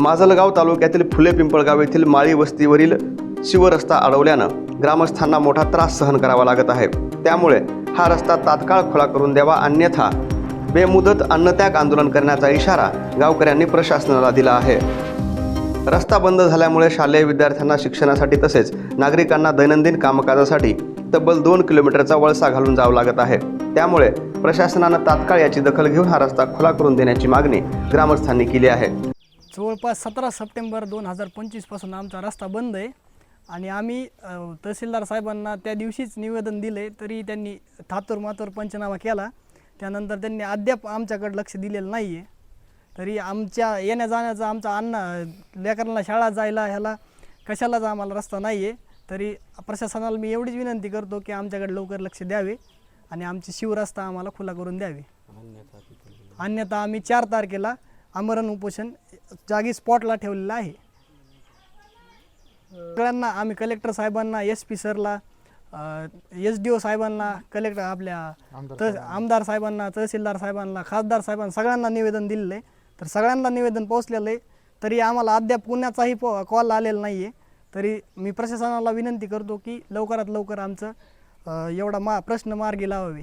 माजलगाव तालुक्यातील फुले पिंपळगाव येथील माळी वस्तीवरील शिवरस्ता अडवल्यानं ग्रामस्थांना मोठा त्रास सहन करावा लागत आहे। त्यामुळे हा रस्ता तात्काळ खुला करून द्यावा, अन्यथा बेमुदत अन्नत्याग आंदोलन करण्याचा इशारा गावकऱ्यांनी प्रशासनाला दिला आहे। रस्ता बंद झाल्यामुळे शालेय विद्यार्थ्यांना शिक्षणासाठी तसेच नागरिकांना दैनंदिन कामकाजासाठी तब्बल 2 किलोमीटरचा वळसा घालून जावं लागत आहे। त्यामुळे प्रशासनानं तात्काळ याची दखल घेऊन हा रस्ता खुला करून देण्याची मागणी ग्रामस्थांनी केली आहे। जवळपास 17 सप्टेंबर 2025 पासून आमचा रस्ता बंद आहे आणि आम्ही तहसीलदार साहेबांना त्या दिवशीच निवेदन दिले, तरी त्यांनी थातूर पंचनामा केला। त्यानंतर त्यांनी अद्याप आमच्याकडे लक्ष दिलेलं नाही आहे। तरी आमच्या येण्या जाण्याचा आमचा लेकरांना शाळा जायला ह्याला कशालाच आम्हाला रस्ता नाही आहे। तरी प्रशासनाला मी एवढीच विनंती करतो की आमच्याकडे लवकर लक्ष द्यावे आणि आमची शिवरस्ता आम्हाला खुला करून द्यावी, अन्यथा आम्ही 4 तारखेला आमरण उपोषण जागी स्पॉटला ठेवलेलं आहे। सगळ्यांना आम्ही कलेक्टर साहेबांना, SP सरला, SDO साहेबांना, आपल्या आमदार साहेबांना, तहसीलदार साहेबांना, खासदार साहेबांना सगळ्यांना निवेदन दिलेलं आहे। तर सगळ्यांना निवेदन पोहोचलेलं आहे, तरी आम्हाला अद्याप कुणाचाही कॉल आलेला नाही आहे। तरी मी प्रशासनाला विनंती करतो की लवकरात लवकर आमचं एवढा प्रश्न मार्गी लावावे।